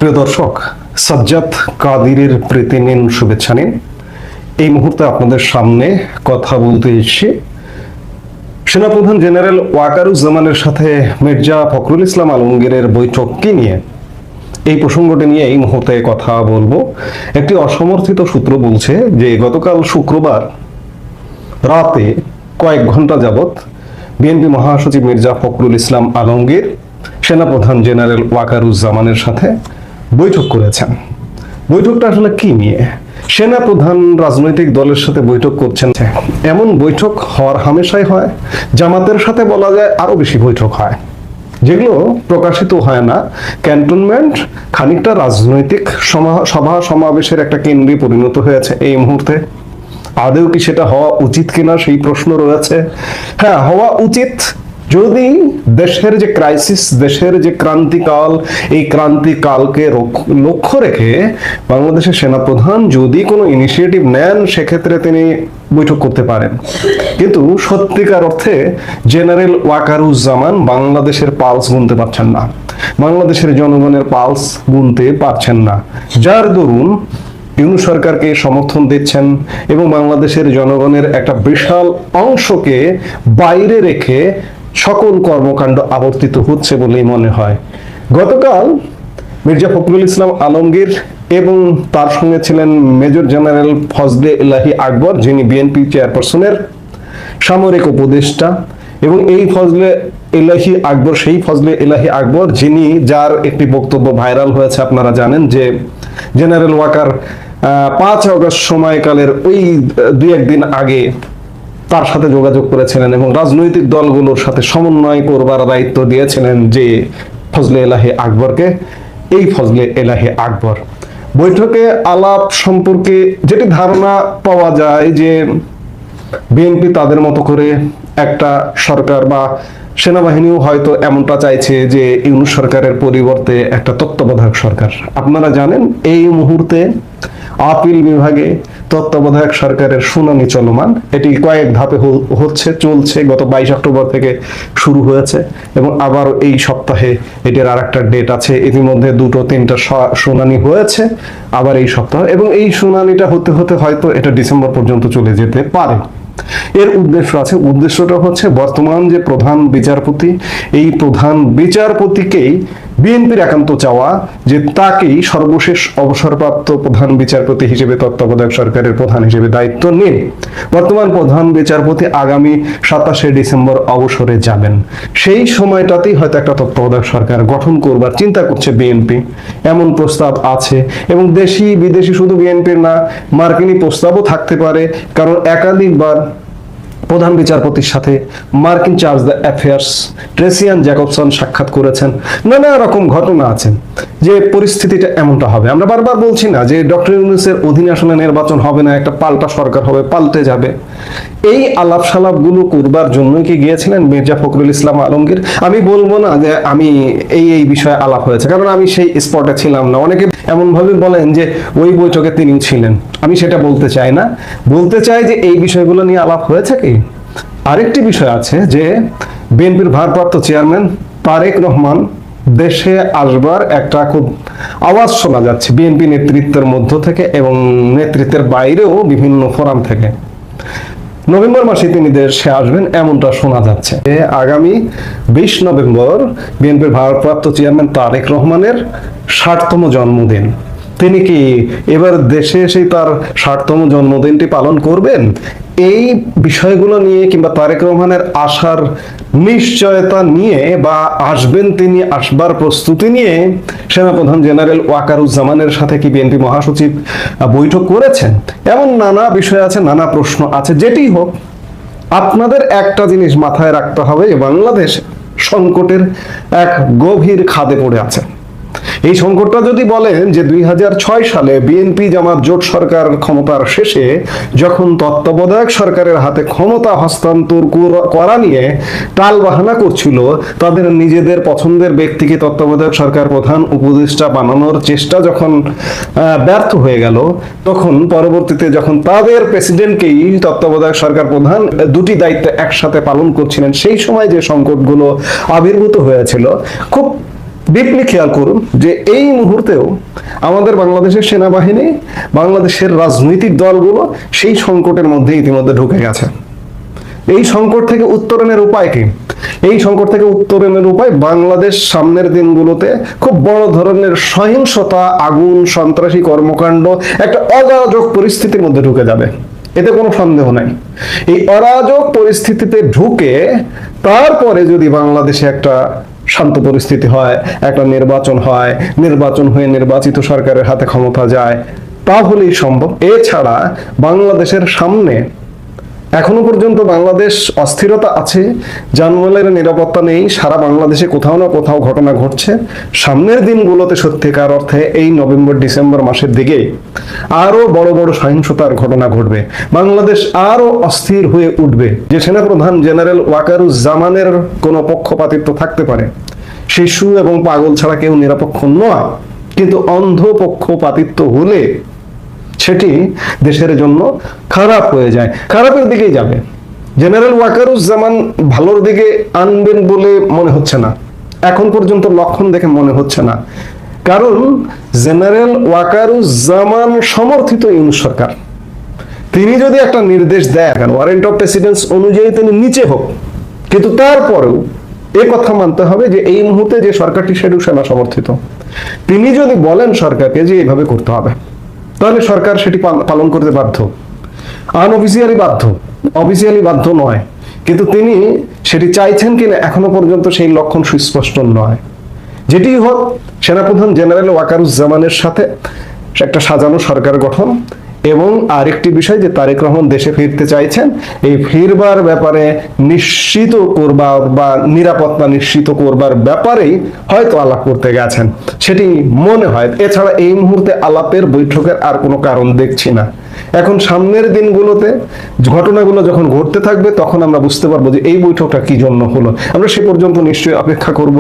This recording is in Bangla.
প্রিয় দর্শক, সাজ্জাদ কাদিরের প্রীতি নিন, শুভেচ্ছা নিন। এই মুহূর্তে আপনাদের সামনে কথা বলতে এসেছি সেনাপ্রধান জেনারেল ওয়াকারুজ্জামানের সাথে মির্জা ফখরুল ইসলাম আলমগীরের বৈঠককে নিয়ে। এই প্রসঙ্গটি নিয়ে এই মুহূর্তে কথা বলবো। একটি অসমর্থিত সূত্র বলছে যে গতকাল শুক্রবার রাতে কয়েক ঘন্টা যাবৎ বিএনপি মহাসচিব মির্জা ফখরুল ইসলাম আলমগীর সেনাপ্রধান জেনারেল ওয়াকারুজ্জামানের সাথে বৈঠক করেছেন। বৈঠকটা আসলে কি নিয়ে? সেনাপ্রধান রাজনৈতিক দলের সাথে বৈঠক করছেন, এমন বৈঠক হওয়ার হামেশাই হয়। জামাতের সাথে বলা যায় আরো বেশি বৈঠক হয়, যেগুলো প্রকাশিত হয় না। ক্যান্টনমেন্ট খানিকটা রাজনৈতিক সভা সমাবেশের একটা কেন্দ্রে পরিণত হয়েছে এই মুহূর্তে। আদৌ কি সেটা হওয়া উচিত কিনা সেই প্রশ্ন রয়েছে। হ্যাঁ, হওয়া উচিত যদি দেশের যে ক্রাইসিস, দেশের যে ক্রান্তিকাল, এই ক্রান্তিকালকে লক্ষ্য রেখে বাংলাদেশের সেনাপ্রধান যদি কোনো ইনিশিয়েটিভ নেন, সেক্ষেত্রে তিনি বৈঠক করতে পারেন। কিন্তু সত্যিকার অর্থে জেনারেল ওয়াকারুজ্জামান বাংলাদেশের পালস গুনতে পারছেন না, বাংলাদেশের জনগণের পালস গুনতে পারছেন না, যার দরুন ইউনূস সরকারকে সমর্থন দিচ্ছেন এবং বাংলাদেশের জনগণের একটা বিশাল অংশকে বাইরে রেখে সকল কর্মকাণ্ড আবর্তিত হচ্ছে বলেই মনে হয়। গতকাল মির্জা ফখরুল ইসলাম আলমগীর এবং তার সঙ্গে ছিলেন মেজর জেনারেল ফজলে এলাহি আকবর, যিনি বিএনপি চেয়ারপারসনের সামরিক উপদেষ্টা। এবং এই ফজলে এলাহি আকবর সেই ফজলে এলাহি আকবর যার একটি বক্তব্য ভাইরাল হয়েছে। আপনারা জানেন যে জেনারেল ওয়াকার 5 আগস্ট সময়কালের ওই 2-1 দিন আগে তার সাথে যোগাযোগ করেছিলেন এবং রাজনৈতিক দলগুলোর সাথে সমন্বয় করবার দায়িত্ব দিয়েছিলেন যে ফজলে এলাহি আকবরকে। এই ফজলে এলাহি আকবর বৈঠকে আলাপ সম্পর্কে যেটি ধারণা পাওয়া যায় যে বিএনপি তাদের মতো করে একটা সরকার বা সেনাবাহিনীও হয়তো এমনটা চাইছে যে ইউনূস সরকারের পরিবর্তে একটা তত্ত্বাবধায়ক সরকার। আপনারা জানেন এই মুহূর্তে আপিল বিভাগে তত্ত্বাবধায়ক সরকারের শুনানি চলমান। এটি কয়েক ধাপে চলছে। গত 22 অক্টোবর থেকে শুরু হয়েছে এবং আবার এই সপ্তাহে এটির আর একটা ডেট আছে। ইতিমধ্যে 2-3টা শুনানি হয়েছে আবার এই সপ্তাহে, এবং এই শুনানিটা হতে হতে হয়তো এটা ডিসেম্বর পর্যন্ত চলে যেতে পারে। এর উদ্দেশ্যটা হচ্ছে বর্তমান যে প্রধান বিচারপতি, এই প্রধান বিচারপতিকেই বিএনপির একান্ত চাওয়া যে তাকেই সর্বশেষ অবসরপ্রাপ্ত প্রধান বিচারপতি হিসেবে তত্ত্বাবধায়ক সরকারের প্রধান হিসেবে দায়িত্ব নিন। বর্তমান প্রধান বিচারপতি আগামী 27শে ডিসেম্বর অবসরে যাবেন। সেই সময়টাতেই হয়তো একটা তত্ত্বাবধায়ক সরকার গঠন করবার চিন্তা করছে বিএনপি, এমন প্রস্তাব আছে। এবং দেশি বিদেশি, শুধু বিএনপির না, মার্কিনী প্রস্তাবও থাকতে পারে, কারণ একাধিকবার প্রধান বিচারপতির সাথে মার্কিন charge the affairs Tracey Ann Jacobson সাক্ষাৎ করেছেন। নানা রকম ঘটনা আছে যে পরিস্থিতিটা এমনটা হবে। আমরা বারবার বলছি না যে ডক্টর ইউনূসের অধীনে আসলে নির্বাচন হবে না, একটা পাল্টা সরকার হবে, পাল্টে যাবে। এই আলাপ সালাপ গুলো করবার জন্যই কি গিয়েছিলেন মির্জা ফখরুল ইসলাম আলমগীর? আমি বলবো না যে আমি এই বিষয়ে আলাপ হয়েছে, কারণ আমি সেই স্পটে ছিলাম না। অনেকে এমন ভাবে বলেন যে ওই বৈঠকে তিনিও ছিলেন। আমি সেটা বলতে চাই না, বলতে চাই যে এই বিষয়গুলো নিয়ে আলাপ হয়েছে কি। আরেকটি বিষয় আছে যে বিএনপির ভারপ্রাপ্ত চেয়ারম্যান তারেক রহমান দেশে আসবার একটা খুব আওয়াজ শোনা যাচ্ছে বিএনপি নেতৃত্বের মধ্য থেকে এবং নেতৃত্বের বাইরেও বিভিন্ন ফোরাম থেকে। নভেম্বর মাসে তিনি দেশে আসবেন এমনটা শোনা যাচ্ছে। আগামী 20 নভেম্বর বিএনপির ভারপ্রাপ্ত চেয়ারম্যান তারেক রহমানের 60তম জন্মদিন। তিনি কি এবার দেশে এসে তার 60তম জন্মদিনটি পালন করবেন? এই বিষয়গুলো নিয়ে কিংবা তারেক রহমানের আসার নিশ্চয়তা নিয়ে বা আসবেন তিনি, আসবার প্রস্তুতি নিয়ে সেনাপ্রধান জেনারেল ওয়াকারুজ্জামানের সাথে কি বিএনপি মহাসচিব বৈঠক করেছেন? এমন নানা বিষয় আছে, নানা প্রশ্ন আছে। যেটি হোক, আপনাদের একটা জিনিস মাথায় রাখতে হবে যে বাংলাদেশ সংকটের এক গভীর খাদে পড়ে আছে। এই সংকটটা যদি বলেন যে 2006 সালে বিএনপি জামাত জোট সরকার ক্ষমতার শেষে যখন তত্ত্বাবধায়ক সরকারের হাতে ক্ষমতা হস্তান্তর করা নিয়ে টালবাহানা করছিল, তাদের নিজেদের পছন্দের ব্যক্তিকে তত্ত্বাবধায়ক সরকার প্রধান উপদেষ্টা বানানোর চেষ্টা যখন ব্যর্থ হয়ে গেল, তখন পরবর্তীতে যখন তাদের প্রেসিডেন্টকেই তত্ত্বাবধায়ক সরকার প্রধান দুটি দায়িত্ব একসাথে পালন করছিলেন, সেই সময় যে সংকটগুলো আবির্ভূত হয়েছিল, খুব ডিপলি খেয়াল করুন যে এই মুহূর্তেও আমাদের বাংলাদেশের সেনাবাহিনী, বাংলাদেশের রাজনৈতিক দলগুলো সেই সংকটের মধ্যে ইতিমধ্যে ঢুকে গেছে। এই সংকট থেকে উত্তরণের উপায় কি? এই সংকট থেকে উত্তরণের উপায় বাংলাদেশ সামনের দিনগুলোতে খুব বড় ধরনের সহিংসতা, আগুন, সন্ত্রাসী কর্মকাণ্ড, একটা অরাজক পরিস্থিতির মধ্যে ঢুকে যাবে, এতে কোনো সন্দেহ নাই। এই অরাজক পরিস্থিতিতে ঢুকে তারপরে যদি বাংলাদেশে একটা শান্ত পরিস্থিতি হয়, একটা নির্বাচন হয়, নির্বাচন হয়ে নির্বাচিত সরকারের হাতে ক্ষমতা যায়, তাহলেই সম্ভব। এছাড়া বাংলাদেশের সামনে এখনো পর্যন্ত বাংলাদেশ অস্থিরতা আছে, জানমালের নিরাপত্তা নেই, সারা বাংলাদেশে কোথাও না কোথাও ঘটনা ঘটছে। সামনের দিনগুলোতে সত্যিকার অর্থে এই নভেম্বর ডিসেম্বর মাসের দিকে আরো বড় বড় সহিংসতার ঘটনা ঘটবে, বাংলাদেশ আরো অস্থির হয়ে উঠবে। যে সেনাপ্রধান জেনারেল ওয়াকারুজ্জামানের কোনো পক্ষপাতিত্ব থাকতে পারে, শিশু এবং পাগল ছাড়া কেউ নিরপেক্ষ নয়, কিন্তু অন্ধ পক্ষপাতিত্ব হলে সেটি দেশের জন্য খারাপ হয়ে যায়, খারাপের দিকেই যাবে। জেনারেল ওয়াকারুজ্জামান ভালোর দিকে আনবেন বলে মনে হচ্ছে না, এখন পর্যন্ত লক্ষণ দেখে মনে হচ্ছে না। কারণ জেনারেল ওয়াকারুজ্জামান সমর্থিত ইউনূস সরকার, তিনি যদি একটা নির্দেশ দেন, ওয়ারেন্ট অফ প্রেসিডেন্স অনুযায়ী তিনি নিচে হোক, কিন্তু তারপরেও এ কথা মানতে হবে যে এই মুহূর্তে যে সরকারটি সেটি সেনা সমর্থিত। তিনি যদি বলেন সরকারকে যে এইভাবে করতে হবে, তাহলে সরকার সেটি পালন করতে বাধ্য, আনঅফিসিয়ালি বাধ্য, অফিসিয়ালি বাধ্য নয়। কিন্তু তিনি সেটি চাইছেন কিনা এখনো পর্যন্ত সেই লক্ষণ সুস্পষ্ট নয়। যেটি হোক, সেনাপ্রধান জেনারেল ওয়াকারুজ্জামানের সাথে একটা সাজানো সরকার গঠন, এবং আরেকটি বিষয় যে তারেক রহমান দেশে ফিরতে চাইছেন, এই ফিরবার ব্যাপারে নিশ্চিত করবার বা নিরাপত্তা নিশ্চিত করবার ব্যাপারেই হয়তো আলাপ করতে গেছেন, সেটি মনে হয়। এছাড়া এই মুহূর্তে আলাপের বৈঠকের আর কোনো কারণ দেখছি না। এখন সামনের দিনগুলোতে ঘটনাগুলো যখন ঘটতে থাকবে, তখন আমরা বুঝতে পারবো যে এই বৈঠকটা কি জন্য হলো। আমরা সে পর্যন্ত নিশ্চয়ই অপেক্ষা করব।